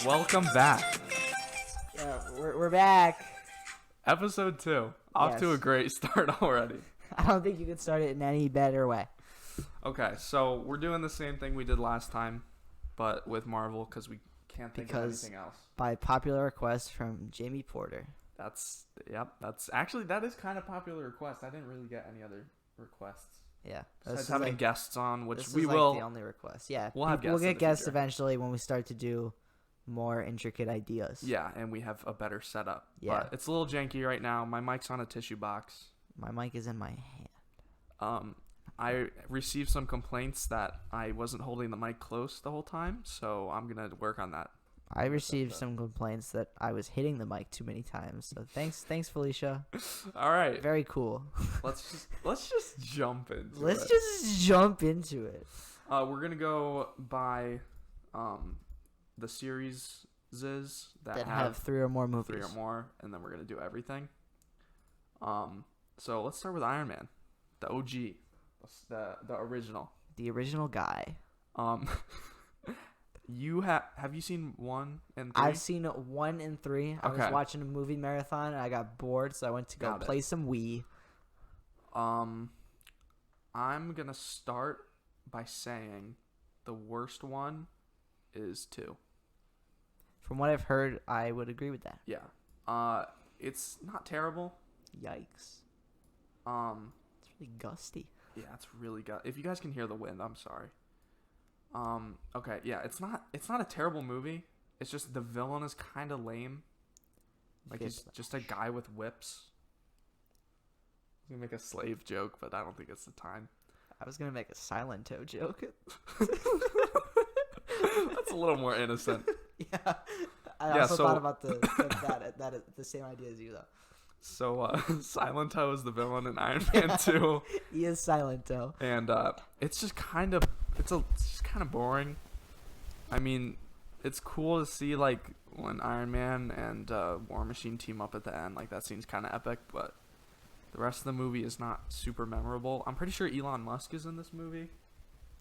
Welcome back. Yeah, we're back. Episode 2. Off to a Yes. great start already. I don't think you could start it in any better way. Okay, so we're doing the same thing we did last time, but with Marvel because we can't think of anything else. By popular request from Jamie Porter. That's actually that is kind of popular request. I didn't really get any other requests. Yeah. Besides having guests on, which this we is will. the only request. Yeah. We'll have guests We'll in get the guests future. eventually when we start to do more intricate ideas. Yeah, and we have a better setup. Yeah. But it's a little janky right now. My mic's on a tissue box. My mic is in my hand. I received some complaints that I wasn't holding the mic close the whole time, so I'm going to work on that. I received some complaints that I was hitting the mic too many times. So thanks Felicia. All right. Very cool. Let's just jump into it. Let's just jump into it. We're going to go by the series that have 3 or more movies. 3 or more, and then we're going to do everything. So let's start with Iron Man, the OG, the original. The original guy. You have you seen 1 and 3? I've seen 1 and 3. I was Okay. watching a movie marathon and I got bored, so I went to go Got it. play some Wii. I'm gonna start by saying the worst one is 2. From what I've heard, I would agree with that. Yeah. It's not terrible. Yikes. It's really gusty. Yeah, it's really good. If you guys can hear the wind, I'm sorry. Okay, yeah, it's not a terrible movie. It's just the villain is kind of lame. Like he's just a guy with whips. I was gonna make a slave joke, but I don't think it's the time. I was going to make a Silent Toe joke. That's a little more innocent. Yeah. I also thought about the same idea as you, though. So, Silent Toe is the villain in Iron Man 2. He is Silent Toe. And it's just kind of boring. I mean, it's cool to see like when Iron Man and War Machine team up at the end. Like that scene's kind of epic, but the rest of the movie is not super memorable. I'm pretty sure Elon Musk is in this movie.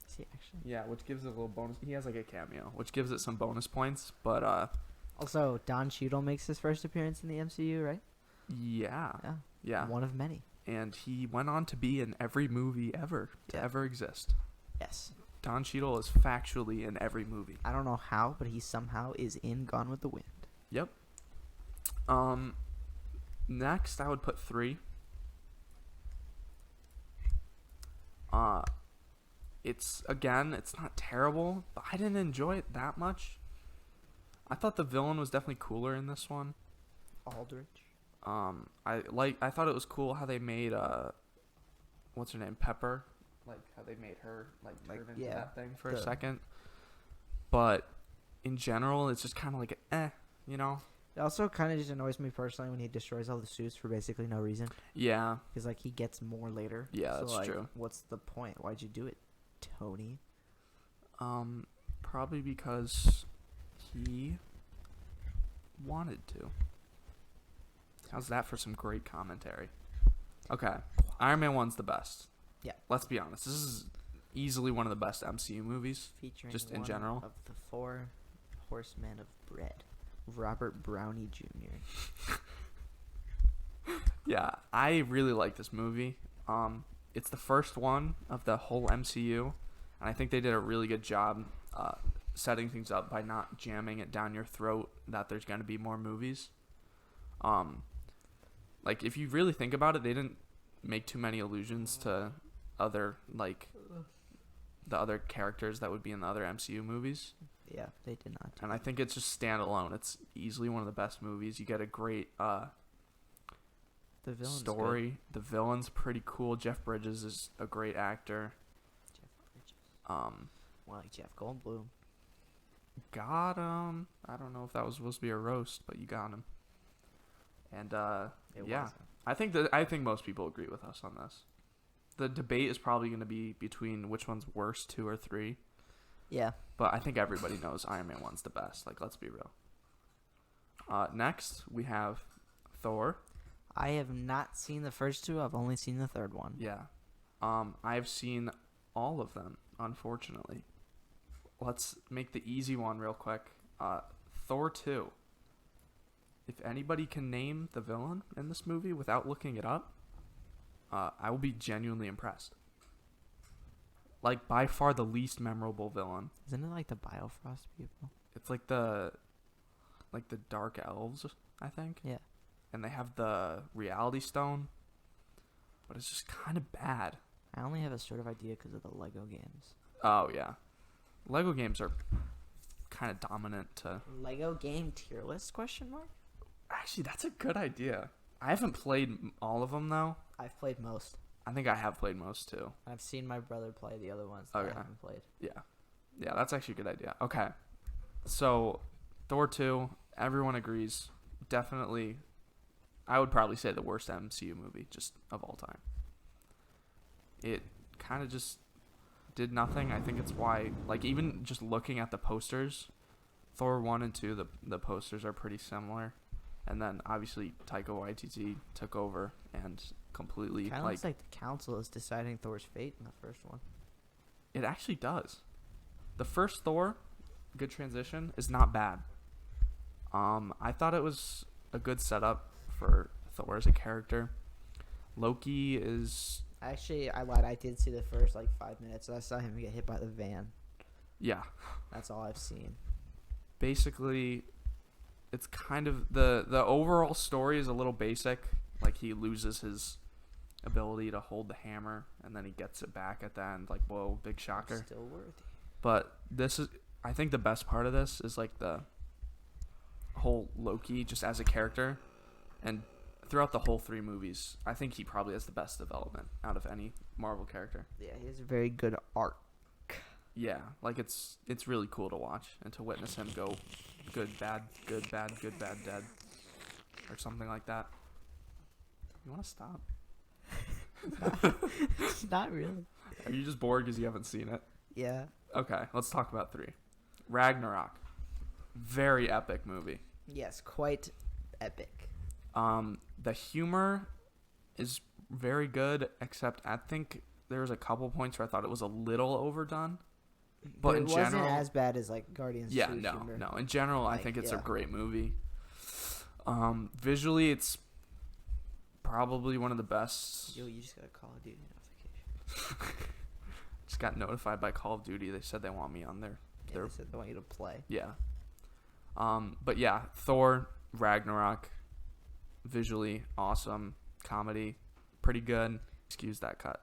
Is he actually? Yeah, which gives it a little bonus. He has like a cameo, which gives it some bonus points. But Also, Don Cheadle makes his first appearance in the MCU, right? yeah. One of many. And he went on to be in every movie ever to ever exist. Yes. Don Cheadle is factually in every movie. I don't know how, but he somehow is in Gone with the Wind. Yep. Next, I would put 3. It's not terrible, but I didn't enjoy it that much. I thought the villain was definitely cooler in this one. Aldrich. I thought it was cool how they made what's her name, Pepper, like how they made her like turn into that thing for a second. But in general, it's just kind of like you know. It also kind of just annoys me personally when he destroys all the suits for basically no reason. Yeah. Because like he gets more later. Yeah, so, that's like, true. What's the point? Why'd you do it, Tony? Probably because he wanted to. How's that for some great commentary? Okay, Iron Man 1's the best. Yeah. Let's be honest. This is easily one of the best MCU movies. Featuring just in one general. of the 4 horsemen of bread, Robert Brownie Jr. Yeah, I really like this movie. It's the first one of the whole MCU, and I think they did a really good job setting things up by not jamming it down your throat that there's going to be more movies. Like, if you really think about it, they didn't make too many allusions to other, like, the other characters that would be in the other MCU movies. Yeah, they did not. And I think it's just standalone. It's easily one of the best movies. You get a great the villain's story. Good. The villain's pretty cool. Jeff Bridges is a great actor. Jeff Bridges. More like Jeff Goldblum. Got him. I don't know if that was supposed to be a roast, but you got him. And yeah, wasn't. I think most people agree with us on this. The debate is probably going to be between which one's worse, 2 or 3. Yeah. But I think everybody knows Iron Man 1's the best. Like, let's be real. Next, we have Thor. I have not seen the first 2. I've only seen the third one. Yeah. I've seen all of them, unfortunately. Let's make the easy one real quick. Thor 2. If anybody can name the villain in this movie without looking it up, I will be genuinely impressed. Like, by far the least memorable villain. Isn't it like the Biofrost people? It's like the Dark Elves, I think. Yeah. And they have the Reality Stone, but it's just kind of bad. I only have a sort of idea because of the Lego games. Oh, yeah. Lego games are kind of dominant to... Lego game tier list, question mark? Actually, that's a good idea. I haven't played all of them, though. I've played most. I think I have played most, too. I've seen my brother play the other ones that I haven't played. Yeah. Yeah, that's actually a good idea. Okay. So, Thor 2, everyone agrees. Definitely, I would probably say the worst MCU movie just of all time. It kind of just did nothing. I think it's why, like, even just looking at the posters, Thor 1 and 2, the posters are pretty similar. And then, obviously, Taika Waititi took over and completely, Kind of looks like the council is deciding Thor's fate in the first one. It actually does. The first Thor, good transition, is not bad. I thought it was a good setup for Thor as a character. Loki is... Actually, I lied. I did see the first, 5 minutes. I saw him get hit by the van. Yeah. That's all I've seen. Basically, it's kind of... The overall story is a little basic. Like, he loses his ability to hold the hammer, and then he gets it back at the end. Like, whoa, big shocker. Still worthy. But this is... I think the best part of this is, the whole Loki just as a character. And throughout the whole 3 movies, I think he probably has the best development out of any Marvel character. Yeah, he has a very good arc. Yeah, it's really cool to watch and to witness him go good, bad, good, bad, good, bad, dead. Or something like that. You want to stop? Not really. Are you just bored because you haven't seen it? Yeah. Okay, let's talk about 3. Ragnarok. Very epic movie. Yes, quite epic. The humor is very good, except I think there was a couple points where I thought it was a little overdone. But in wasn't general, as bad as Guardians. yeah, 2 no, humor. no. In general, I think it's a great movie. Visually, it's probably one of the best. Yo, you just got a Call of Duty notification. Just got notified by Call of Duty. They said they want me on there. Yeah, they said they want you to play. Yeah. But yeah, Thor, Ragnarok, visually awesome, comedy, pretty good. Excuse that cut.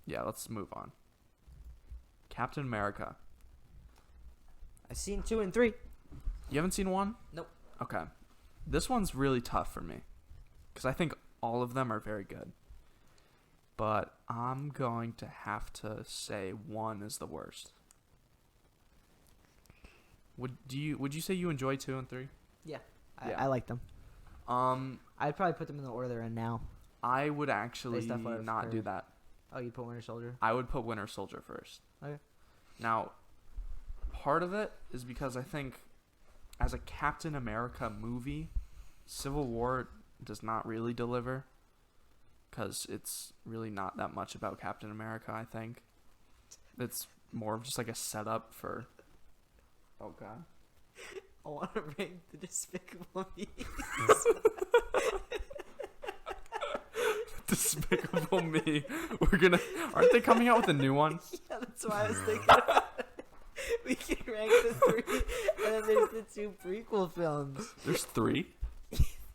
Yeah, let's move on. Captain America. I've seen 2 and 3. You haven't seen 1? Nope. Okay. This one's really tough for me because I think all of them are very good. But I'm going to have to say 1 is the worst. Would you say you enjoy 2 and 3? Yeah. Yeah. I like them. I'd probably put them in the order they're in now. I would actually Based off what I've not do heard. that. Oh, you put Winter Soldier? I would put Winter Soldier first. Okay. Now, part of it is because I think as a Captain America movie, Civil War does not really deliver because it's really not that much about Captain America, I think. It's more of just a setup for... Oh, God. I want to rank the Despicable Me. Despicable Me. Aren't they coming out with a new one? Yeah, that's why I was thinking we can rank the 3, and then there's the 2 prequel films. There's 3?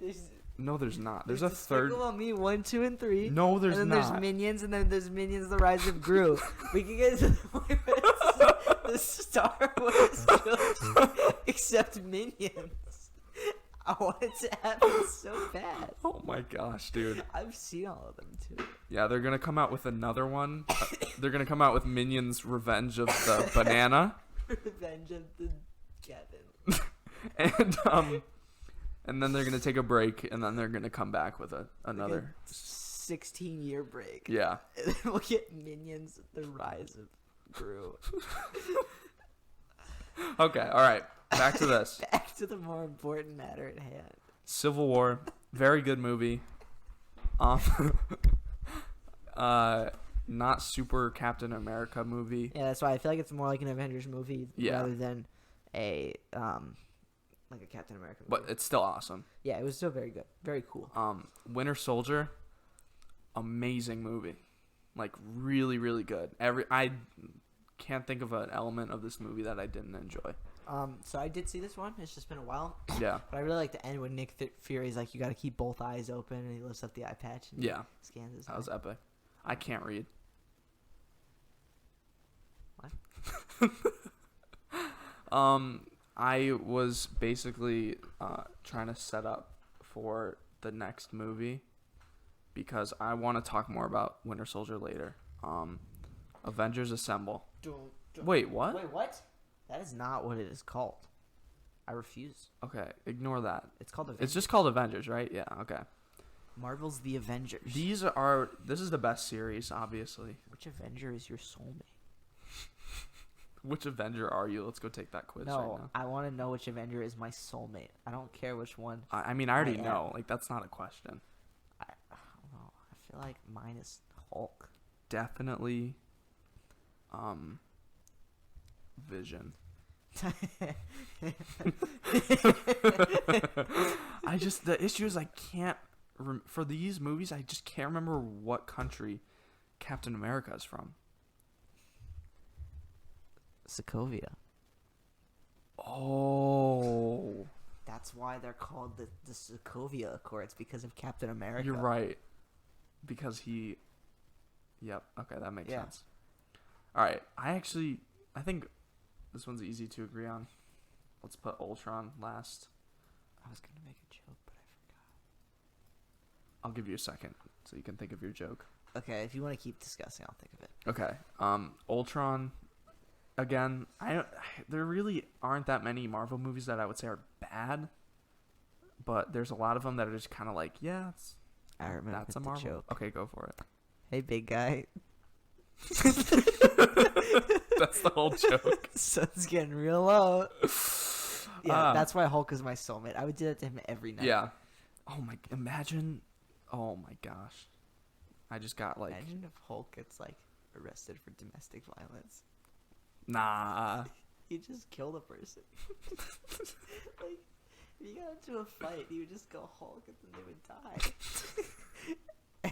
There's No, there's not. There's a third. Despicable Me 1, 2, and 3. No, there's and then not. there's Minions, and then there's Minions: The Rise of Gru. We can get to the point where it's the Star Wars trilogy, except Minions. I want it to happen so bad. Oh my gosh, dude. I've seen all of them too. Yeah, they're gonna come out with another one. They're gonna come out with Minions: Revenge of the Banana. Revenge of the Kevin. And then they're gonna take a break, and then they're gonna come back with another 16-year break. Yeah. And then we'll get Minions: The Rise of Gru. Okay, all right. Back to this. Back to the more important matter at hand. Civil War, very good movie. Not super Captain America movie. Yeah, that's why I feel like it's more like an Avengers movie rather than a like a Captain America movie. But it's still awesome. Yeah, it was still very good. Very cool. Winter Soldier, amazing movie. Like, really, really good. I can't think of an element of this movie that I didn't enjoy. So I did see this one. It's just been a while. Yeah. But I really like the end when Nick Fury's like, you got to keep both eyes open, and he lifts up the eye patch. And Yeah. scans his That was eye. epic. I can't read. What? I was basically trying to set up for the next movie because I want to talk more about Winter Soldier later. Avengers Assemble. Wait, what? Wait, what? That is not what it is called. I refuse. Okay, ignore that. It's called Avengers. It's just called Avengers, right? Yeah, okay. Marvel's The Avengers. This is the best series, obviously. Which Avenger is your soulmate? Which Avenger are you? Let's go take that quiz right No, now. I want to know which Avenger is my soulmate. I don't care which one. I mean, I already I am. know. Like, that's not a question. I don't know. I feel like mine is Hulk. Definitely, Vision. The issue is I can't, for these movies, I just can't remember what country Captain America is from. Sokovia. Oh. That's why they're called the Sokovia Accords, because of Captain America. You're right. Because he... Yep. Okay, that makes sense. Alright, I think this one's easy to agree on. Let's put Ultron last. I was going to make a joke, but I forgot. I'll give you a second so you can think of your joke. Okay, if you want to keep discussing, I'll think of it. Okay. Ultron... Again, there really aren't that many Marvel movies that I would say are bad, but there's a lot of them that are just kind of like, yeah, I remember that's a the Marvel. joke. Okay, go for it. Hey, big guy. That's the whole joke. Sun's getting real low. Yeah, that's why Hulk is my soulmate. I would do that to him every night. Yeah. Oh my! Imagine. Oh my gosh. I just got like. Imagine if Hulk gets like arrested for domestic violence. Nah. He just killed a person. Like, if you got into a fight, he would just go Hulk, and then they would die.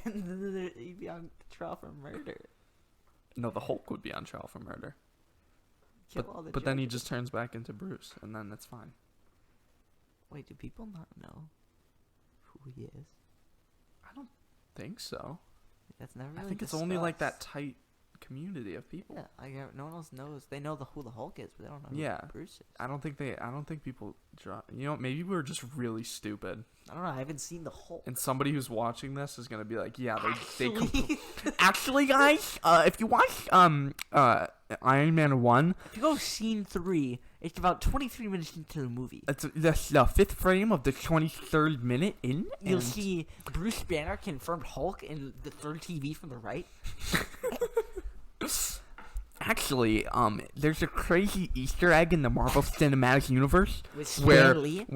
And then he'd be on trial for murder. No, the Hulk would be on trial for murder. Kill all the But then he judges. just turns back into Bruce, and then it's fine. Wait, do people not know who he is? I don't think so. That's never really I think it's only like that discussed. tight community of people. Yeah, like no one else knows. They know who the Hulk is, but they don't know Yeah. who Bruce is. I don't think people draw. You know, maybe we're just really stupid. I don't know. I haven't seen the Hulk. And somebody who's watching this is gonna be like, yeah, they Actually- Actually, guys, if you watch Iron Man 1, If you go scene 3, it's about 23 minutes into the movie. it's the fifth frame of the 23rd minute in. You'll and- see Bruce Banner confirmed Hulk in the third TV from the right. Actually, there's a crazy Easter egg in the Marvel Cinematic Universe With Stan where Lee.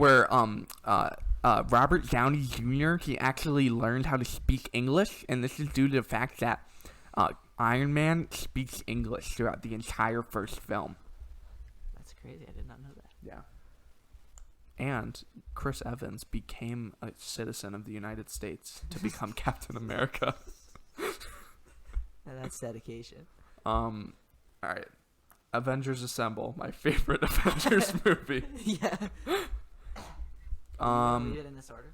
Robert Downey Jr. he actually learned how to speak English, and this is due to the fact that Iron Man speaks English throughout the entire first film. That's crazy. I did not know that. Yeah. And Chris Evans became a citizen of the United States to become Captain America. And that's dedication. All right. Avengers Assemble, my favorite Avengers movie. Yeah. Read it in this order.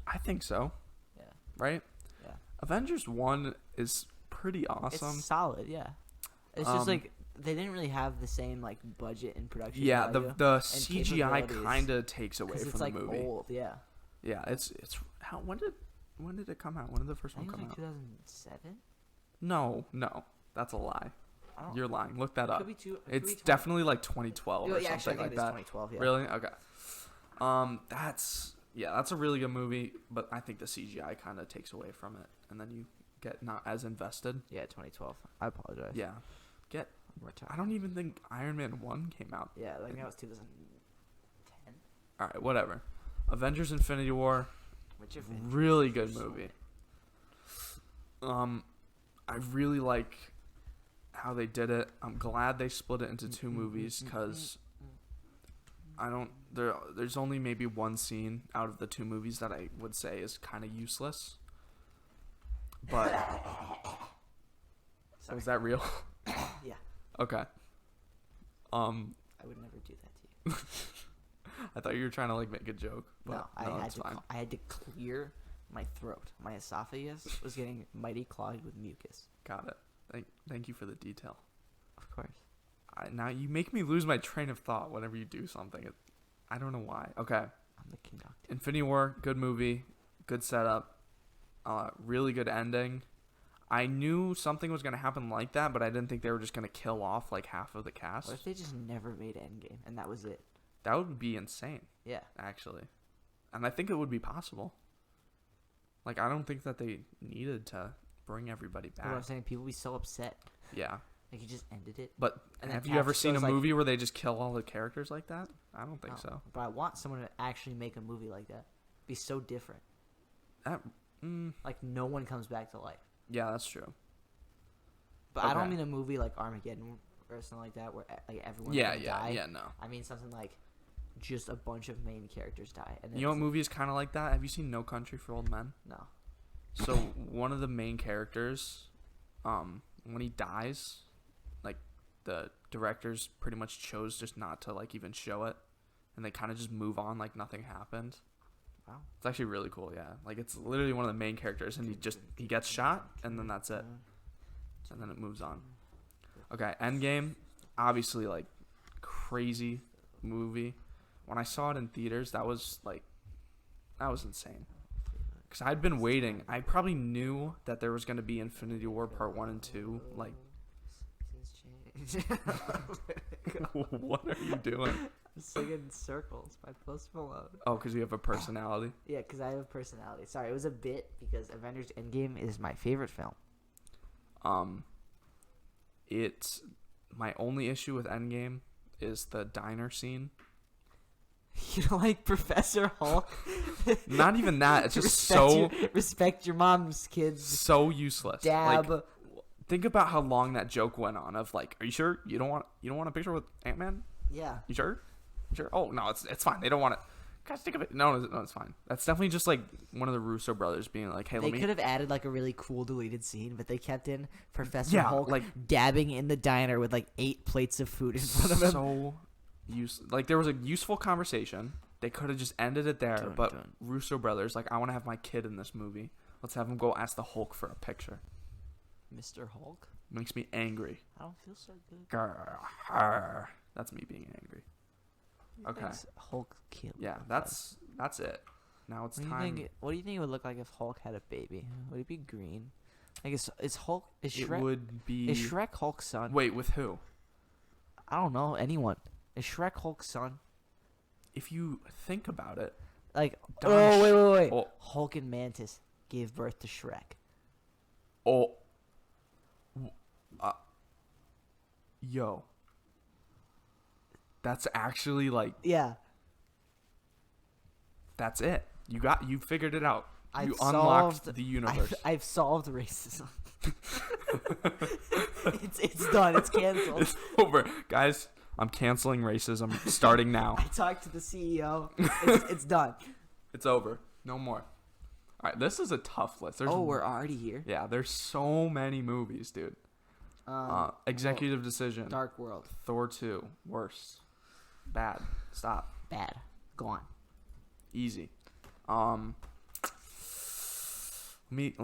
I think so. Yeah. Right? Yeah. Avengers 1 is pretty awesome. It's solid. Yeah. It's just like they didn't really have the same like budget and production. Yeah, value the and CGI capabilities, kind of takes away 'cause from it's the like movie. old. Yeah. Yeah, it's how when did it come out? When did the first I one think it was come like out? 2007. No, that's a lie. I don't. You're lying. Look that up. Could be two. It's definitely like 2012 or Yeah, actually, something I like think it is that. 2012. Yeah. Really? Okay. That's a really good movie, but I think the CGI kind of takes away from it, and then you get not as invested. Yeah, 2012. I apologize. Yeah. More time. I don't even think Iron Man 1 came out. Yeah, like that was 2010. All right, whatever. Avengers Infinity War, Which Avengers really is your good movie. soulmate? I really like how they did it. I'm glad they split it into two movies because There's only maybe one scene out of the 2 movies that I would say is kind of useless. But so is that real? Yeah. Okay. I would never do that to you. I thought you were trying to like make a joke. But No, it's fine. I had to clear my throat. My esophagus was getting mighty clogged with mucus. Got it. Thank you for the detail. Of course. Now you make me lose my train of thought whenever you do something. I don't know why. Okay. I'm the conductor. Infinity War, good movie, good setup, really good ending. I knew something was gonna happen like that, but I didn't think they were just gonna kill off like half of the cast. What if they just never made Endgame and that was it? That would be insane. Yeah. Actually, and I think it would be possible. Like I don't think that they needed to bring everybody back. What I'm saying, people would be so upset. Yeah. Like you just ended it. But And have then you ever after seen a shows, like- movie where they just kill all the characters like that? I don't think No, so. But I want someone to actually make a movie like that. Be so different. That, Like no one comes back to life. yeah, that's true. But I don't Okay. mean a movie like Armageddon or something like that where like everyone's Yeah, gonna yeah, die. yeah. No. I mean something like just a bunch of main characters die. And then You know what it's- movie is kind of like that? Have you seen No Country for Old Men? No. So one of the main characters, when he dies, like the directors pretty much chose just not to like even show it, and they kind of just move on like nothing happened. Wow. It's actually really cool. Yeah, like it's literally one of the main characters, and he gets shot, and then that's it, and then it moves on. Okay, Endgame, obviously like crazy movie. When I saw it in theaters, that was insane. Because I'd been waiting. I probably knew that there was going to be Infinity War Part 1 and 2. Like, what are you doing? I'm singing Circles by Post Malone. Oh, because you have a personality? Yeah, because I have a personality. Sorry, it was a bit because Avengers Endgame is my favorite film. It's my only issue with Endgame is the diner scene. You don't like Professor Hulk? Not even that. It's just so respect your mom's kids. so useless. Dab. Like, think about how long that joke went on. Of like, are you sure you don't want a picture with Ant-Man? Yeah. You sure? Sure. Oh no, it's fine. They don't want it. Guys, think of it. No, it's fine. That's definitely just like one of the Russo brothers being like, hey, They let me. could have added like a really cool deleted scene, but they kept in Professor Yeah, Hulk like dabbing in the diner with like 8 plates of food in front of him. so like there was a useful conversation. They could have just ended it there, but Russo brothers like, I want to have my kid in this movie. Let's have him go ask the Hulk for a picture. Mr. Hulk? Makes me angry. I don't feel so good. Grr. That's me being angry. Okay. Thanks, Hulk killed. Yeah, that's it. Now it's What do you time. think? What do you think it would look like if Hulk had a baby? Would it be green? I guess is Hulk is It Shrek would be. is Shrek Hulk's son? Wait, with who? I don't know anyone. Is Shrek Hulk's son? If you think about it, Like Gosh. wait. Oh. Hulk and Mantis gave birth to Shrek. oh, yo, that's actually like Yeah. that's it. You figured it out. I've You unlocked solved- the universe. I've solved racism. it's done. It's canceled. It's over, guys. I'm canceling racism starting now. I talked to the CEO. It's done. It's over. No more. All right, this is a tough list. There's We're already here. yeah, there's so many movies, dude. Executive Decision. Dark World. Thor 2. Worst. Bad. Stop. Bad. Go on. Easy. Let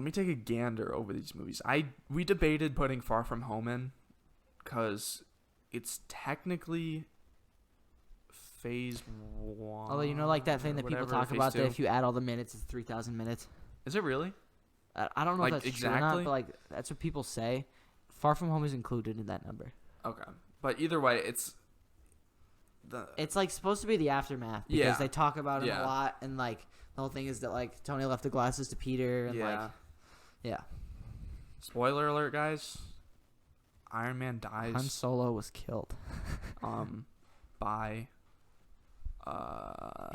me take a gander over these movies. We debated putting Far From Home in because it's technically phase 1. Although you know, like that thing that people talk about, that two. if you add all the minutes, it's 3,000 minutes. Is it really? I don't know Like, if that's true or exactly? not, but like that's what people say. Far From Home is included in that number. Okay. But either way, it's It's like supposed to be the aftermath because Yeah. they talk about it Yeah. a lot, and like the whole thing is that like Tony left the glasses to Peter, and like yeah, Spoiler alert, guys. Iron Man dies. Han Solo was killed. By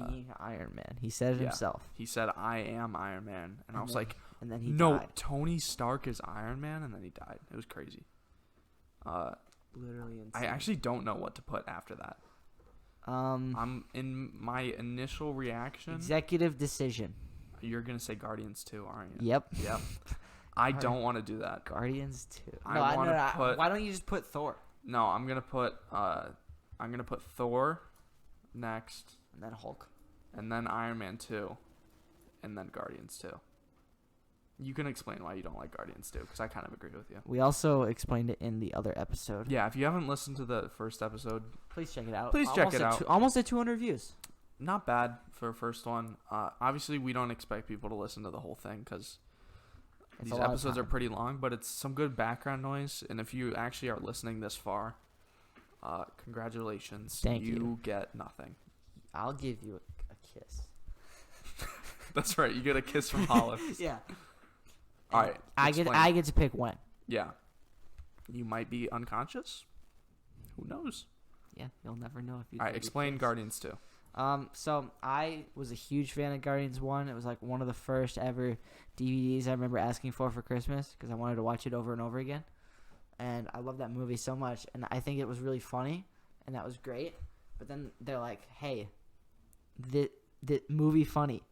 Being Iron Man, he said it yeah. himself. He said, "I am Iron Man," and I was like, and then he "No, died. Tony Stark is Iron Man," and then he died. It was crazy. Literally insane. I actually don't know what to put after that. I'm in my initial reaction. Executive decision. You're gonna say Guardians 2, aren't you? Yep. Yep. I don't want to do that. Guardians 2. I want to put. Why don't you just put Thor? No, I'm gonna put Thor next, And then Hulk. and then Iron Man 2, and then Guardians 2. You can explain why you don't like Guardians 2, because I kind of agree with you. We also explained it in the other episode. Yeah, if you haven't listened to the first episode, Please check it out. Please check it out. Almost at 200 views. not bad for a first one. Obviously, we don't expect people to listen to the whole thing, because It's these a lot of episodes are time. pretty long, but it's some good background noise. And if you actually are listening this far, congratulations. Thank you. You get nothing. I'll give you a kiss. That's right. You get a kiss from Hollis. Yeah. All right. I explain. get to pick when. Yeah. You might be unconscious. Who knows? Yeah, you'll never know if you. All right. Explain Guardians 2. So I was a huge fan of Guardians 1. It was like one of the first ever DVDs I remember asking for Christmas because I wanted to watch it over and over again. And I love that movie so much, and I think it was really funny, and that was great. But then they're like, "Hey, the movie funny,"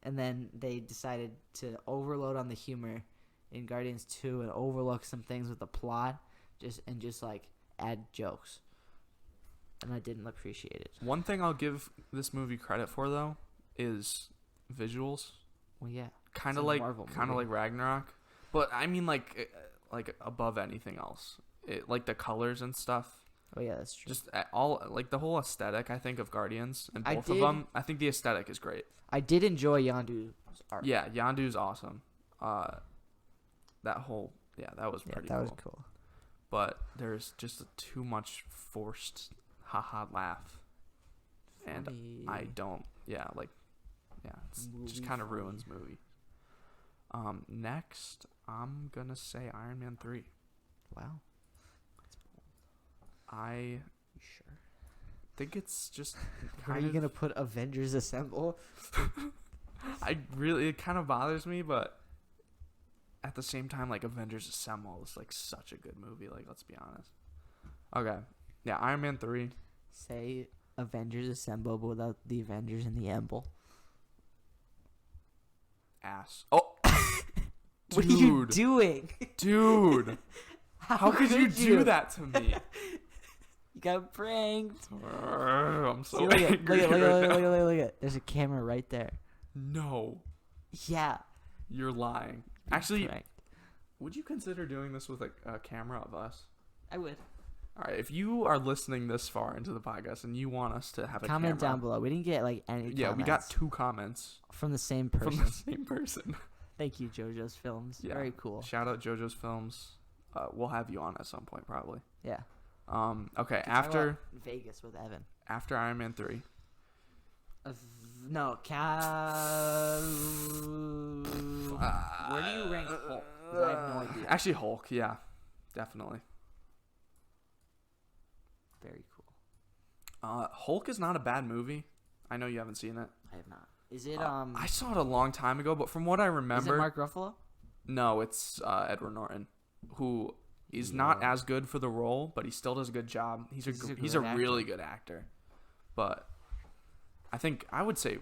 and then they decided to overload on the humor in Guardians 2 and overlook some things with the plot, just like add jokes. And I didn't appreciate it. One thing I'll give this movie credit for, though, is visuals. Well, yeah, Kind It's of a like Marvel kind of movie. like Ragnarok, but I mean like above anything else. Like the colors and stuff. Oh yeah, that's true. Just all like the whole aesthetic. I think of Guardians and I both of did- them. I think the aesthetic is great. I did enjoy Yondu's art. Yeah, Yondu's awesome. That was pretty that cool. was cool. But there's just too much forced haha laugh, and Funny. I don't. Yeah, it just Movie kind of funny. ruins movie. Next, I'm gonna say Iron Man 3. Wow. I You sure? think it's just Are kind you of. gonna put Avengers Assemble? It kind of bothers me, but at the same time, like Avengers Assemble is like such a good movie. Like, let's be honest. Okay, yeah, Iron Man 3. Say Avengers Assemble, but without the Avengers and the Emble. Ass. Oh, What are you dude, doing? dude. How could you do that to me? You got pranked. I'm so See, look at, angry look at, right now. look at. There's a camera right there. No, Yeah. you're lying. you're Actually, pranked. would you consider doing this with a camera of us? I would. All right, if you are listening this far into the podcast and you want us to have a Comment camera, down below. We didn't get like any. Yeah, we got comments 2 comments from the same person. from the same person. Thank you, JoJo's Films. Yeah. Very cool. Shout out JoJo's Films. We'll have you on at some point probably. Yeah. Okay, Talk after about Vegas with Evan. Iron Man 3. No, where do you rank Hulk? 'Cause I have no idea. Actually, Hulk, yeah, definitely. Very cool. Hulk is not a bad movie. I know you haven't seen it. I have not. Is it I saw it a long time ago, but from what I Is remember, it Mark Ruffalo? no, it's Edward Norton, who is not Yeah. as good for the role, but he still does a good job. He's He's a a good really good actor. But I would say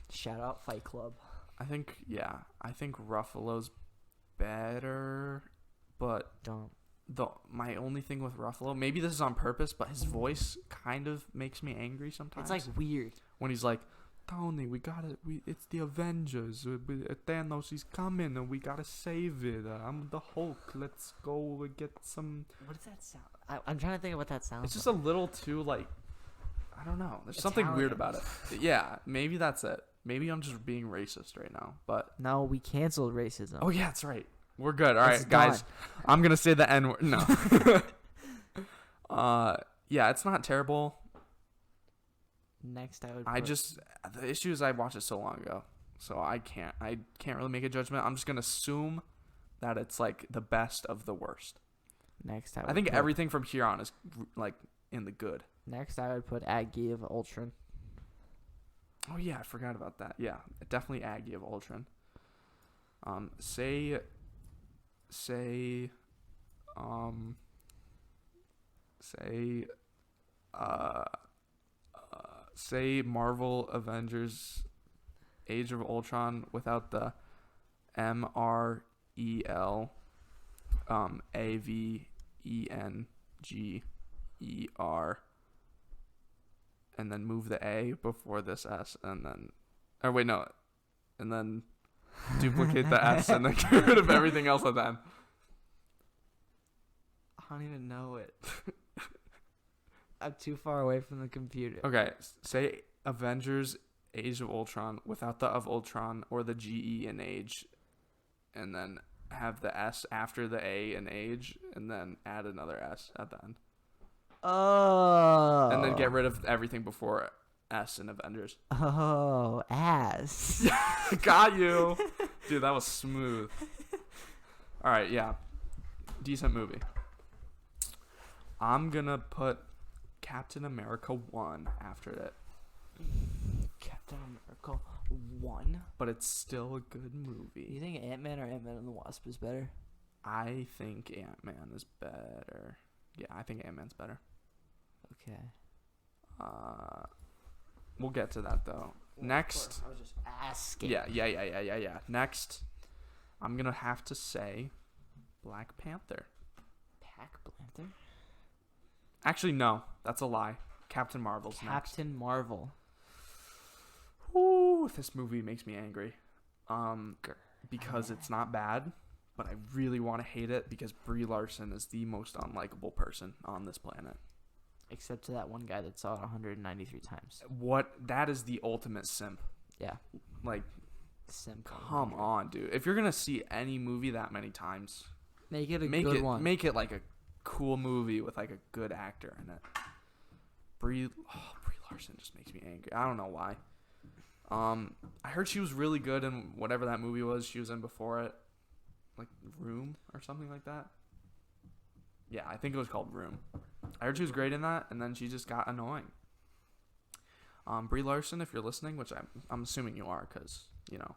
Shout out Fight Club. I think Ruffalo's better, but Don't. my only thing with Ruffalo, maybe this is on purpose, but his voice kind of makes me angry sometimes. It's like weird. when he's like, Tony, it's the Avengers. Thanos, he's coming, and we gotta save it. I'm the Hulk. Let's go get some. What does that sound? I'm trying to think of what that sounds. It's just a little too like, I don't know. There's something weird Italian. about it. Yeah, maybe that's it. Maybe I'm just being racist right now, but No, we canceled racism. oh yeah, that's right. We're good. All right, It's guys. done. I'm gonna say the N word. No. Yeah, it's not terrible. Next, I would. The issue is I watched it so long ago, so I can't really make a judgment. I'm just gonna assume that it's like the best of the worst. Next, I think everything from here on is like in the good. Next, I would put Aggie of Ultron. Oh yeah, I forgot about that. Yeah, definitely Aggie of Ultron. Say say Marvel Avengers Age of Ultron without the MREL AVENGER and then move the A before this S and then and then duplicate the S and then get rid of everything else at the end. I don't even know it. I'm too far away from the computer. Okay, say Avengers Age of Ultron without the of Ultron or the GE in age, and then have the S after the A in age, and then add another S at the end. Oh. And then get rid of everything before S in Avengers. Oh, ass. Got you. Dude, that was smooth. Alright, yeah. Decent movie. I'm gonna put Captain America 1 after it. Captain America 1? But it's still a good movie. You think Ant-Man or Ant-Man and the Wasp is better? I think Ant-Man is better. Yeah, I think Ant-Man's better. Okay. We'll get to that though. Well, Next. I was just asking. Yeah. Next, I'm gonna have to say Black Panther. Black Panther? Actually, no, that's a lie. Captain Marvel's next. Captain Marvel. Ooh, this movie makes me angry. Because it's not bad, but I really want to hate it because Brie Larson is the most unlikable person on this planet. Except to that one guy that saw it 193 times. That is the ultimate simp. Yeah. Like, Simp. come on, dude. If you're gonna see any movie that many times, Make it a good one. Make it like a cool movie with like a good actor in it. Brie Larson just makes me angry. I don't know why. I heard she was really good in whatever that movie was she was in before it, like Room or something like that. Yeah, I think it was called Room. I heard she was great in that, and then she just got annoying. Brie Larson, if you're listening, which I'm assuming you are, because you know,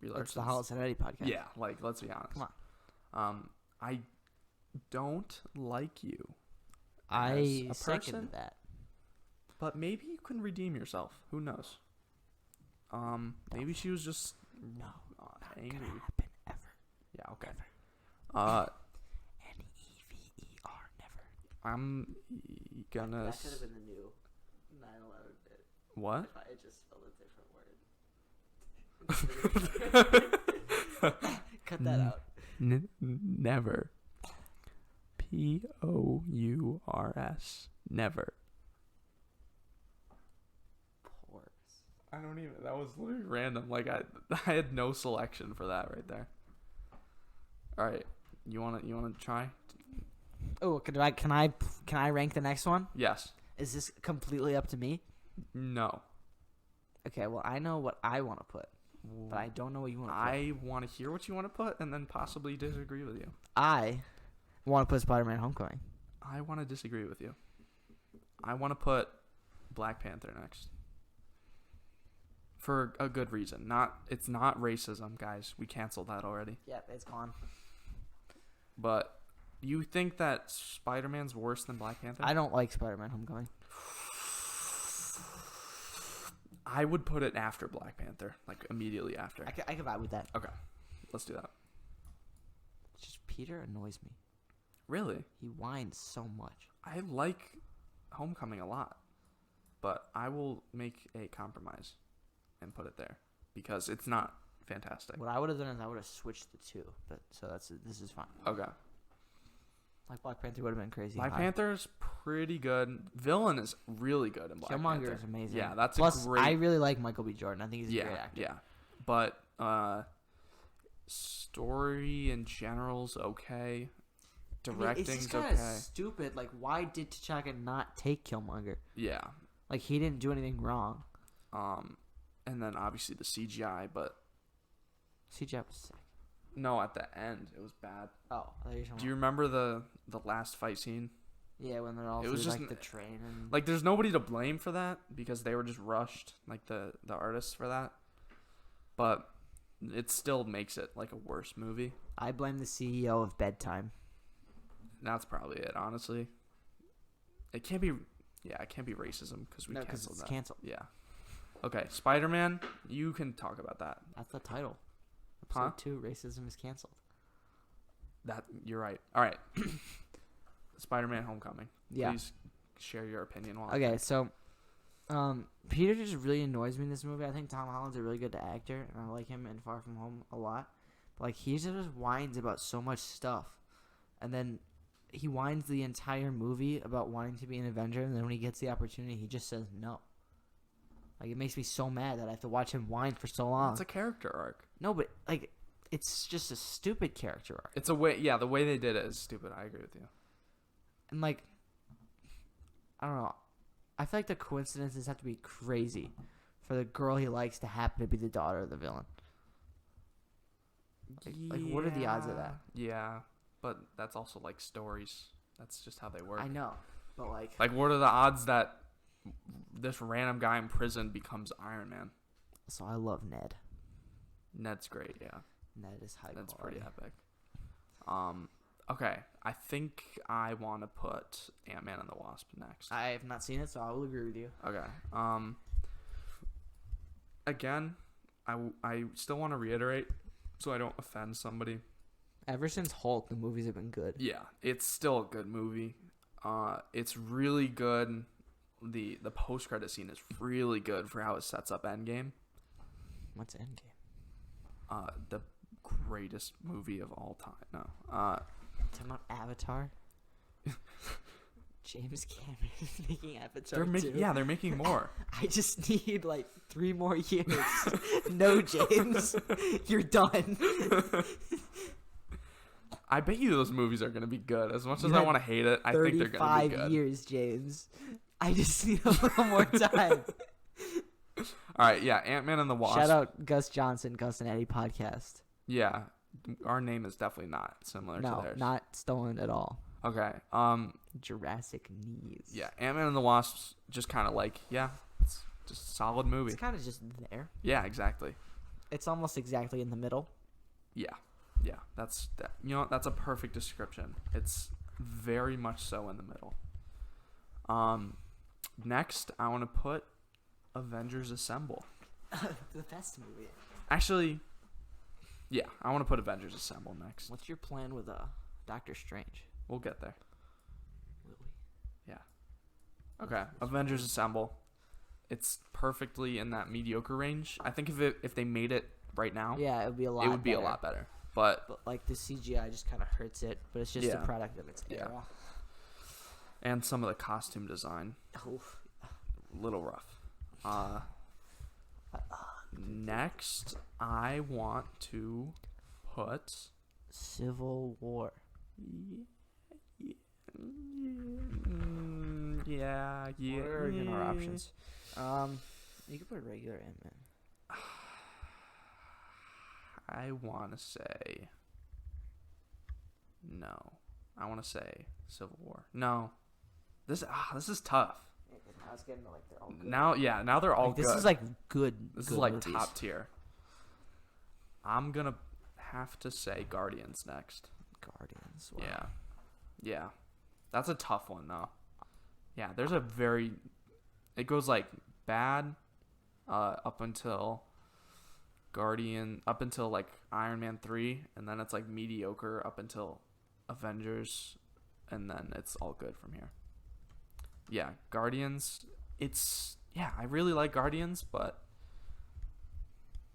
Brie Larson. It's the Hollis and Eddy podcast. Yeah, like let's be honest. Come on. I don't like you. I as a person, second that. but maybe you can redeem yourself. Who knows? Maybe she was just angry. Not gonna happen ever. Yeah. Okay. Never. N-E-V-E-R. Never. I'm gonna. That could have been the new 9/11 bit. What? If I had just spelled a different word. Cut that out. Never. P-O-U-R-S. Never. Pores. I don't even. That was literally random. Like I had no selection for that right there. All right, you wanna try? Oh, can I rank the next one? Yes. Is this completely up to me? No. Okay, well I know what I want to put, but I don't know what you want to put. I want to hear what you want to put, and then possibly disagree with you. I want to put Spider-Man: Homecoming. I want to disagree with you. I want to put Black Panther next. For a good reason. It's not racism, guys. We canceled that already. Yep, it's gone. But you think that Spider-Man's worse than Black Panther? I don't like Spider-Man: Homecoming. I would put it after Black Panther, like immediately after. I can vibe with that. Okay, let's do that. It's just Peter annoys me. Really? He whines so much. I like Homecoming a lot, but I will make a compromise and put it there because it's not fantastic. What I would have done is I would have switched the two, but this is fine. Okay. Like Black Panther would have been crazy. Black Panther's pretty good. Villain is really good in Black Panther. Killmonger is amazing. Yeah, that's Plus, a great. I really like Michael B. Jordan. I think he's a great actor. Yeah, but story in general's okay. Directing's it's just kind of okay. stupid. Like, why did T'Chaka not take Killmonger? Yeah. Like, he didn't do anything wrong. And then obviously the CGI, but CGI was sick. no, at the end it was bad. Oh, I thought you were talking Do you remember the last fight scene? Yeah, when they're all It through, was just like, the train and... Like, there's nobody to blame for that because they were just rushed, like the artists for that. But it still makes it like a worse movie. I blame the CEO of Bedtime. That's probably it, honestly. It can't be. Yeah, it can't be racism because we No, 'cause canceled it's that. canceled. Yeah. Okay, Spider-Man, you can talk about that. That's the title. Huh? Episode 2, racism is canceled. That you're right. All right. Spider-Man: Homecoming. Yeah. Please share your opinion. While Okay, so Peter just really annoys me in this movie. I think Tom Holland's a really good actor, and I like him in Far From Home a lot. But like he just whines about so much stuff, and then he whines the entire movie about wanting to be an Avenger, and then when he gets the opportunity, he just says no. Like it makes me so mad that I have to watch him whine for so long. It's a character arc. No, but like it's just a stupid character arc. It's a way. Yeah, the way they did it is stupid. I agree with you. And like I don't know. I feel like the coincidences have to be crazy for the girl he likes to happen to be the daughter of the villain. Like what are the odds of that? Yeah, but that's also like stories. That's just how they work. I know, but Like, what are the odds that this random guy in prison becomes Iron Man? so I love Ned. Ned's great. Yeah, Ned is high Ned's quality. pretty epic. Okay, I think I want to put Ant-Man and the Wasp next. I have not seen it, so I will agree with you. Okay. Again, I still want to reiterate, so I don't offend somebody. Ever since Hulk, the movies have been good. Yeah, it's still a good movie. It's really good. The post-credit scene is really good for how it sets up Endgame. What's Endgame? The greatest movie of all time. No. Talking about Avatar. James Cameron is making Avatar 2. They're making more. I just need like 3 more years. No, James, you're done. I bet you those movies are gonna be good. As much as You I had want to hate it, I think they're gonna be good. 35 years, James. I just need a little more time. All right, yeah, Ant-Man and the Wasp. Shout out Gus Johnson, Gus and Eddy podcast. Yeah, our name is definitely not similar to No, theirs. not stolen at all. Okay. Jurassic Knees. Yeah, Ant-Man and the Wasp, just kind of like, yeah, it's just a solid movie. It's kind of just there. Yeah, exactly. It's almost exactly in the middle. Yeah, that's that. You know, that's a perfect description. It's very much so in the middle. Next, I want to put Avengers Assemble. The best movie. Actually, yeah, I want to put Avengers Assemble next. What's your plan with Doctor Strange? We'll get there. Will we? Yeah. Okay, Avengers Assemble. It's perfectly in that mediocre range. I think if they made it right now, Yeah, it would be a lot. it would be better. a lot better. But But like the CGI just kind of hurts it. But it's just Yeah. a product of its Yeah. era. and some of the costume design, Oh, a little rough. Next, I want to put. Civil War. Yeah. What are our options? You could put regular Ant-Man. I want to say no. I want to say Civil War. No. This is tough. I was getting like they're all good. Now they're all Like, good. this is like good. This good is like movies. top tier. I'm gonna have to say Guardians next. Guardians. Wow. Yeah. That's a tough one though. Yeah, there's it goes like bad up until like Iron Man 3, and then it's like mediocre up until Avengers, and then it's all good from here. Yeah, Guardians, I really like Guardians, but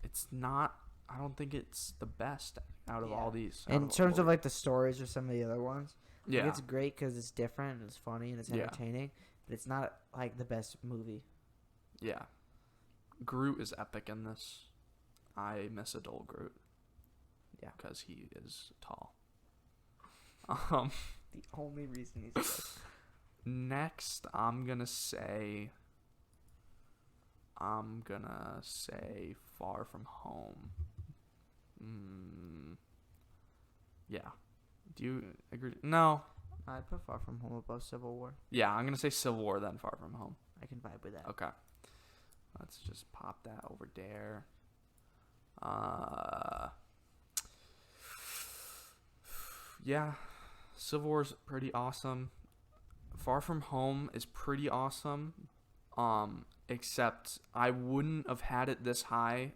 it's not, I don't think it's the best out of all these. In terms of like the stories or some of the other ones, yeah. like, it's great because it's different, and it's funny, and it's Yeah. entertaining. But it's not like the best movie. Yeah. Groot is epic in this. I miss adult Groot. Yeah. Because he is tall. The only reason he's good. Next, I'm gonna say Far From Home. Yeah. Do you agree? No. I'd put Far From Home above Civil War. Yeah, I'm gonna say Civil War then Far From Home. I can vibe with that. Okay. Let's just pop that over there. Yeah. Civil War's pretty awesome. Far From Home is pretty awesome. Except I wouldn't have had it this high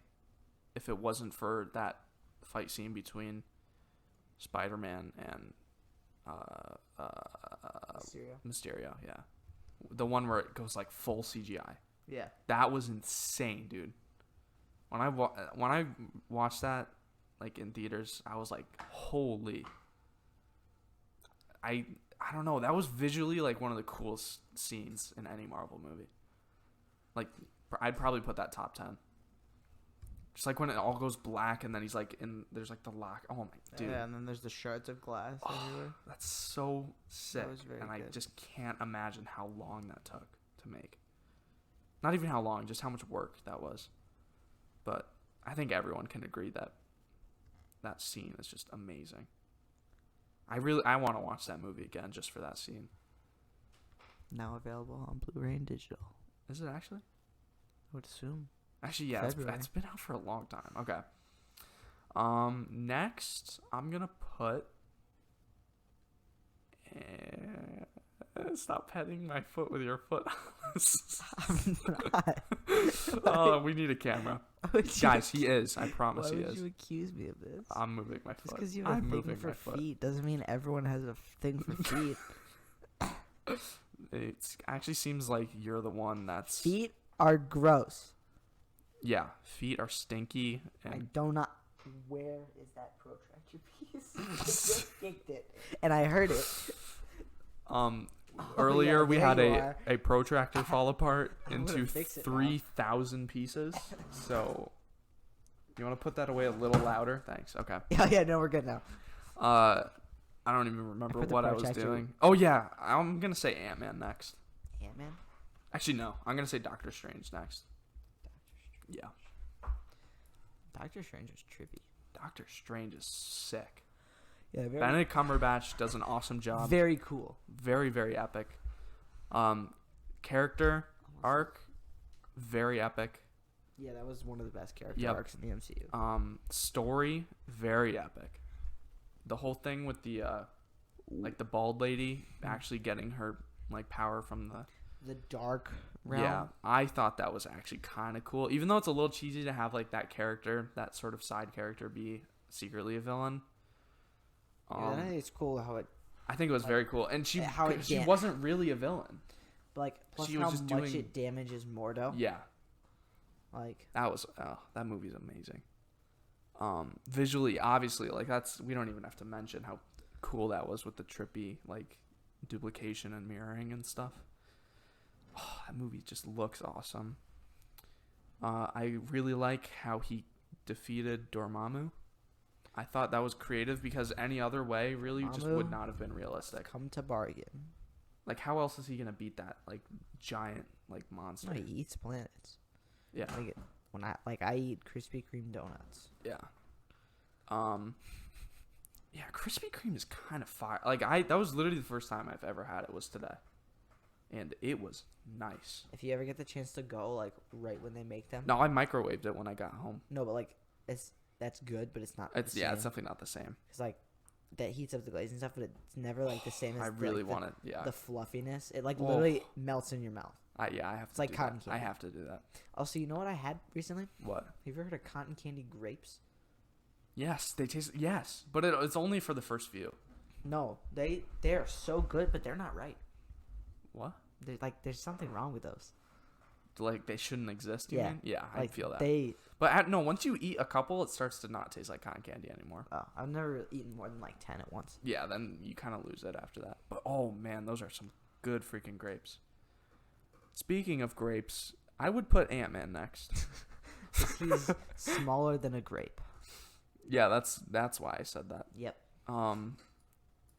if it wasn't for that fight scene between Spider-Man and Mysterio. Yeah, the one where it goes like full CGI. Yeah. That was insane, dude. When I watched that like in theaters, I was like, holy. I don't know. That was visually like one of the coolest scenes in any Marvel movie. Like, I'd probably put that top 10. Just like when it all goes black and then he's like there's like the lock. Oh my dude. Yeah, and then there's the shards of glass everywhere. That's so sick. That was very and good. I just can't imagine how long that took to make. Not even how long, just how much work that was. But I think everyone can agree that that scene is just amazing. I want to watch that movie again just for that scene. Now available on Blu-ray and digital. Is it actually? I would assume. Actually, yeah, it's been out for a long time. Okay. Next, I'm gonna put. Stop petting my foot with your foot. I'm not. Oh, we need a camera, guys. He is. I promise he Why would is. you accuse me of this? I'm moving my foot. Just because you have a thing for feet doesn't mean everyone has a thing for feet. It actually seems like you're the one that's. Feet are gross. Yeah, feet are stinky. I And do not. Where is that protractor piece? I just kicked it, and I heard it. Earlier yeah, we there had you a are. protractor fall apart I'm gonna into fix it now. 3,000 pieces. So, you want to put that away a little louder? Thanks. Okay. Yeah, no, we're good now. I don't even remember put the what I was protractor- doing. Oh yeah, I'm gonna say Ant-Man next. Ant-Man? Actually, no, I'm gonna say Doctor Strange next. Yeah, Doctor Strange was trippy. Doctor Strange is sick. Yeah, Benedict Cumberbatch does an awesome job. very cool. Very, very epic. Character arc, very epic. Yeah, that was one of the best character Yep. arcs in the MCU. Story, very epic. The whole thing with the like the bald lady actually getting her like power from the Dark realm. yeah, I thought that was actually kind of cool. Even though it's a little cheesy to have like that character, that sort of side character, be secretly a villain. I think it's cool how it, I think it was very cool, and she she can't- wasn't really a villain. like, plus She was how just much doing- it damages Mordo. Yeah, Like, that movie's amazing. Visually, obviously, like we don't even have to mention how cool that was with the trippy like duplication and mirroring and stuff. Oh, that movie just looks awesome. I really like how he defeated Dormammu. I thought that was creative because any other way really just Dormammu? would not have been realistic. come to bargain. Like, how else is he gonna beat that like giant like monster? No, he eats planets. Yeah, I eat Krispy Kreme donuts. yeah. Yeah, Krispy Kreme is kind of fire. Like that was literally the first time I've ever had it was today, and it was nice. If you ever get the chance to go, like, right when they make them. No, I microwaved it when I got home. No, but like, that's good, but it's not. It's the yeah, same. it's definitely not the same. It's like that heats up the glaze and stuff, but it's never like the same as I really like, want it. Yeah, the fluffiness. It like Oh. literally melts in your mouth. I have It's to. like do cotton that. I candy. have to do that. Also, you know what I had recently? What? Have you ever heard of cotton candy grapes? Yes, they taste. Yes, but it's only for the first few. No, they're so good, but they're not right. What? They're like, there's something wrong with those. Like they shouldn't exist. You Yeah. mean? Yeah, I Like, feel that. They. No, once you eat a couple, it starts to not taste like cotton candy anymore. I've never eaten more than like 10 at once. Yeah, then you kind of lose it after that. But oh man, those are some good freaking grapes. Speaking of grapes, I would put Ant-Man next. He's smaller than a grape. Yeah, that's why I said that. Yep.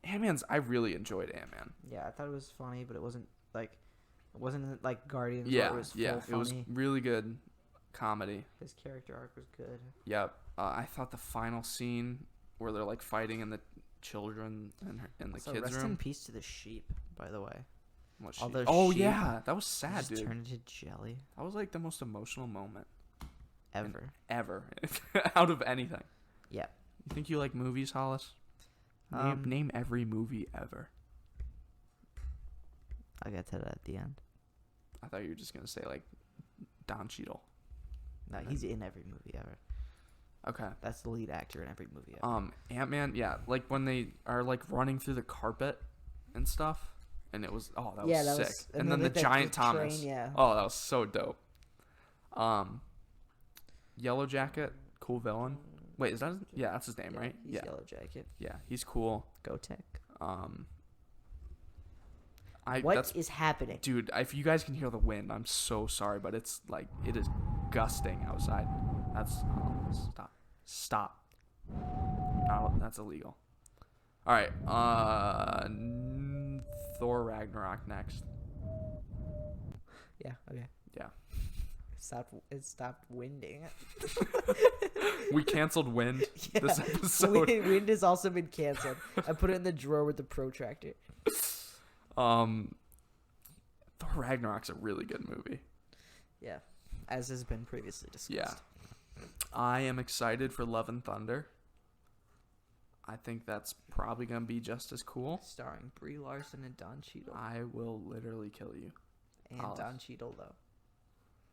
Ant-Man's. I really enjoyed Ant-Man. Yeah, I thought it was funny, but it wasn't like Guardians. Yeah, where it was full yeah, funny. it was really good comedy. His character arc was good. Yep. I thought the final scene where they're like fighting and the children in the So kids' rest in room. peace to the sheep, by the way. What all sheep? those Oh sheep yeah, that was sad, Just dude. turned into jelly That was like the most emotional moment ever. out of anything. Yeah. You think you like movies, Hollis? Name every movie ever. I'll get to that at the end. I thought you were just gonna say like Don Cheadle. No, he's in every movie ever. Okay. That's the lead actor in every movie ever. Ant-Man, yeah, like when they are like running through the carpet and stuff, and it was that was sick. And then the giant Thomas. Train, yeah. Oh, that was so dope. Yellow Jacket, cool villain. Wait, is that that's his name, right? He's Yellow Jacket. Yeah, he's cool. Go Tech. What is happening? Dude, if you guys can hear the wind, I'm so sorry, but it's like it is gusting outside. Stop. No, that's illegal. All right. Thor Ragnarok next. Yeah. Okay. Yeah. It stopped winding. We canceled wind this episode. Wind has also been canceled. I put it in the drawer with the protractor. Thor Ragnarok's a really good movie. Yeah, as has been previously discussed. Yeah. I am excited for Love and Thunder. I think that's probably going to be just as cool. Starring Brie Larson and Don Cheadle. I will literally kill you. And Don Cheadle, though.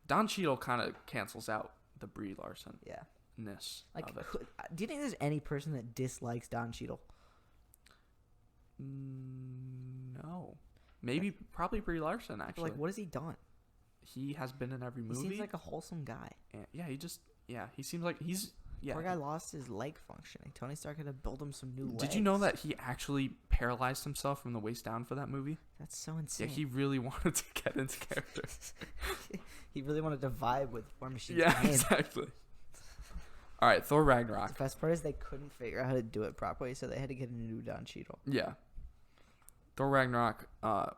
Don Cheadle kind of cancels out the Brie Larson. Yeah. Ness like, of it. Do you think there's any person that dislikes Don Cheadle? No. Probably Brie Larson, actually. Like, what has he done? He has been in every movie. He seems like a wholesome guy. And he seems like he's... Yeah. Poor guy lost his leg functioning. Tony Stark had to build him some new legs. Did you know that he actually paralyzed himself from the waist down for that movie? That's so insane. Yeah, he really wanted to get into character. He really wanted to vibe with War Machine. Yeah, exactly. All right, Thor Ragnarok. The best part is they couldn't figure out how to do it properly, so they had to get a new Don Cheadle. Yeah. Thor Ragnarok,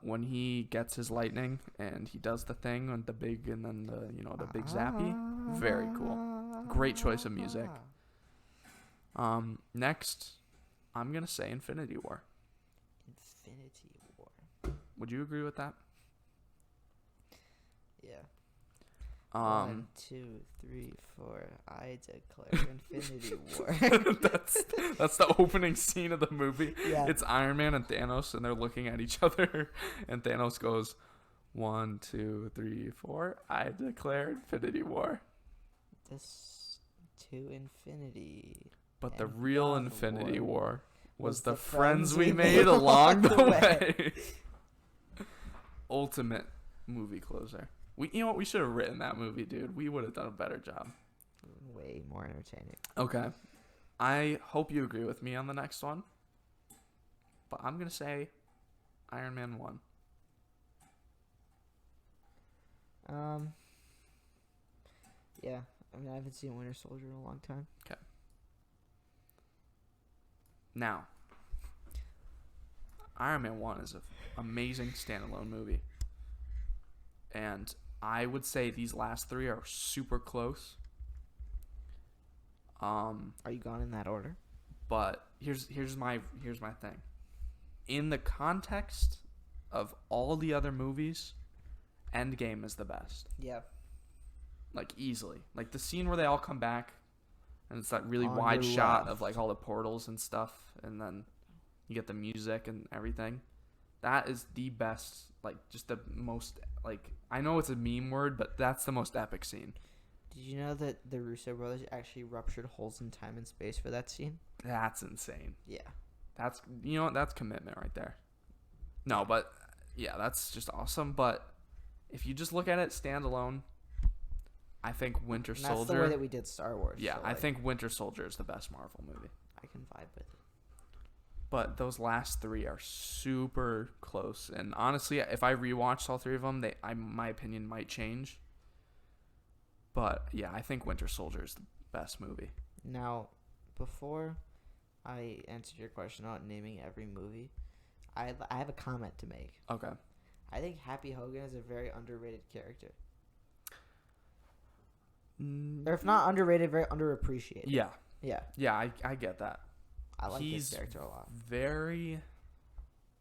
when he gets his lightning and he does the thing with the big and then the big zappy, very cool. Great choice of music. Next, I'm gonna say Infinity War. Infinity War. Would you agree with that? Yeah. 1, 2, 3, 4. I declare Infinity War. that's the opening scene of the movie. Yeah. It's Iron Man and Thanos, and they're looking at each other, and Thanos goes, 1, 2, 3, 4. I declare Infinity War. This to infinity. But the real Infinity War was the friends we made along the way. Ultimate movie closer. We should have written that movie, dude. We would have done a better job. Way more entertaining. Okay. I hope you agree with me on the next one. But I'm going to say Iron Man 1. Yeah. I mean, I haven't seen Winter Soldier in a long time. Okay. Now, Iron Man 1 is an amazing standalone movie. And I would say these last three are super close. Are you gone in that order? But here's my thing. In the context of all the other movies, Endgame is the best. Yeah. Like, easily. Like, the scene where they all come back, and it's that really On wide your shot left. of, like, all the portals and stuff, and then you get the music and everything. That is the best, like, just the most, like, I know it's a meme word, but that's the most epic scene. Did you know that the Russo brothers actually ruptured holes in time and space for that scene? That's insane. Yeah. That's, that's commitment right there. No, but, yeah, that's just awesome. But if you just look at it standalone, I think Winter Soldier. That's the way that we did Star Wars. Yeah, so, I think Winter Soldier is the best Marvel movie. I can vibe with it. But those last three are super close. And honestly, if I rewatched all three of them, my opinion might change. But yeah, I think Winter Soldier is the best movie. Now, before I answer your question about naming every movie, I have a comment to make. Okay. I think Happy Hogan is a very underrated character. Or if not underrated, very underappreciated. Yeah. Yeah. Yeah, I get that. I like this character a lot.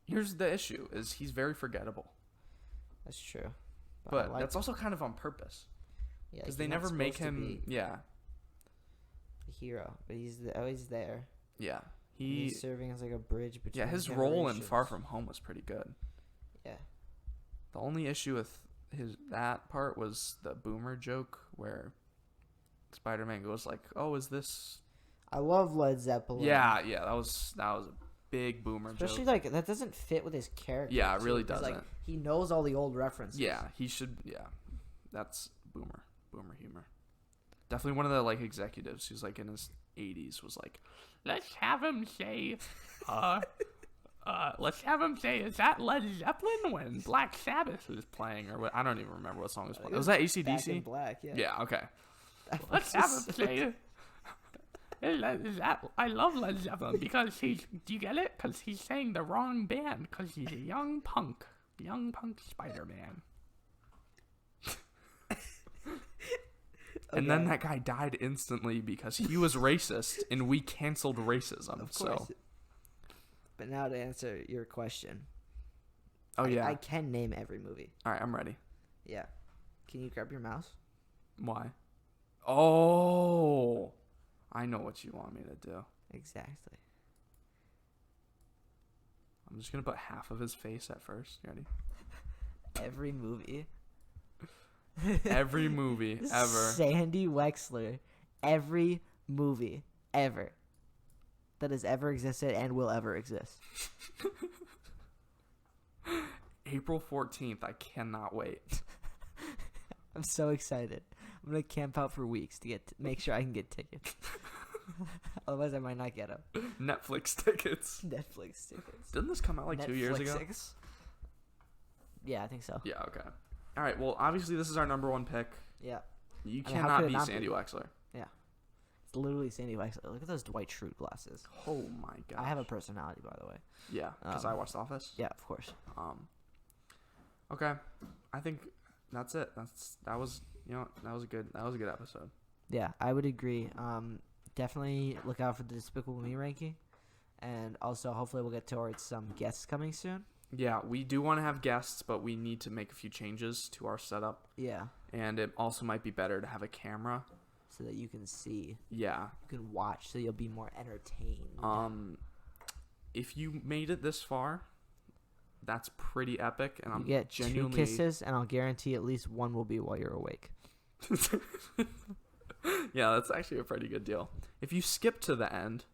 Here's the issue, is he's very forgettable. That's true. But that's also kind of on purpose. Yeah, because they never make him, a hero, but he's always there. Yeah. He's serving as like a bridge between his role in Far From Home was pretty good. Yeah. The only issue with that part was the boomer joke where Spider-Man goes like, "Oh, is this?" I love Led Zeppelin. Yeah, that was a big boomer Especially joke. like that doesn't fit with his character. Yeah, it really too, 'cause, doesn't. Like, he knows all the old references. Yeah, he should. Yeah, that's boomer humor. Definitely one of the like executives who's like in his 80s was like, let's have him say, is that Led Zeppelin when Black Sabbath is playing or what? I don't even remember what song was playing. Was that Back in AC/DC? Black, yeah. Yeah. Okay. Let's have him say. I love Led Zeppelin because do you get it? Because he's saying the wrong band because he's a young punk Spider-Man. And then that guy died instantly because he was racist and we canceled racism. Of course. So. But now to answer your question. Oh, yeah. I can name every movie. All right, I'm ready. Yeah. Can you grab your mouse? Why? Oh, I know what you want me to do. Exactly. I'm just going to put half of his face at first. You ready? Every movie. Every movie ever. Sandy Wexler. Every movie ever that has ever existed and will ever exist. April 14th. I cannot wait. I'm so excited. I'm going to camp out for weeks to make sure I can get tickets. Otherwise, I might not get them. Netflix tickets. Netflix tickets. Didn't this come out like 2 years ago? Netflix. Yeah, I think so. Yeah, okay. All right, well, obviously this is our number one pick. Yeah. You I mean, how cannot could it be not Sandy be? Wexler. Yeah. It's literally Sandy Wexler. Look at those Dwight Schrute glasses. Oh my god. I have a personality, by the way. Yeah, because I watched The Office. Yeah, of course. Okay. I think that's it. That was a good episode. Yeah, I would agree. Definitely look out for the Despicable Me ranking. And also, hopefully we'll get towards some guests coming soon. Yeah, we do want to have guests, but we need to make a few changes to our setup. Yeah. And it also might be better to have a camera. So that you can see. Yeah. You can watch, so you'll be more entertained. If you made it this far, that's pretty epic. And You I'm get genuinely 2 kisses, and I'll guarantee at least one will be while you're awake. Yeah, that's actually a pretty good deal. If you skip to the end,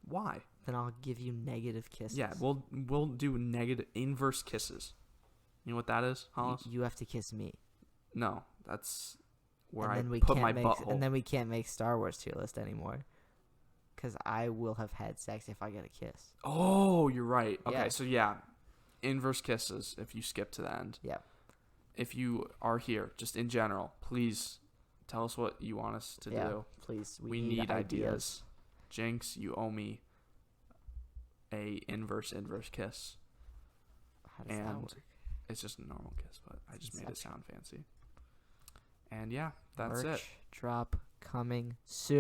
why? Then I'll give you negative kisses. Yeah, we'll do negative inverse kisses. You know what that is, Hollis? You have to kiss me. No, that's where And I then we put can't my make, butthole. And then we can't make Star Wars tier list anymore. Because I will have had sex if I get a kiss. Oh, you're right. Okay, Yeah. so yeah, inverse kisses if you skip to the end. Yeah. If you are here, just in general, please tell us what you want us to do. Please. We need ideas. Jinx, you owe me a inverse kiss. How does that And work? it's just a normal kiss, but I just made it Inception. sound fancy. And yeah, that's Merch it. drop coming soon.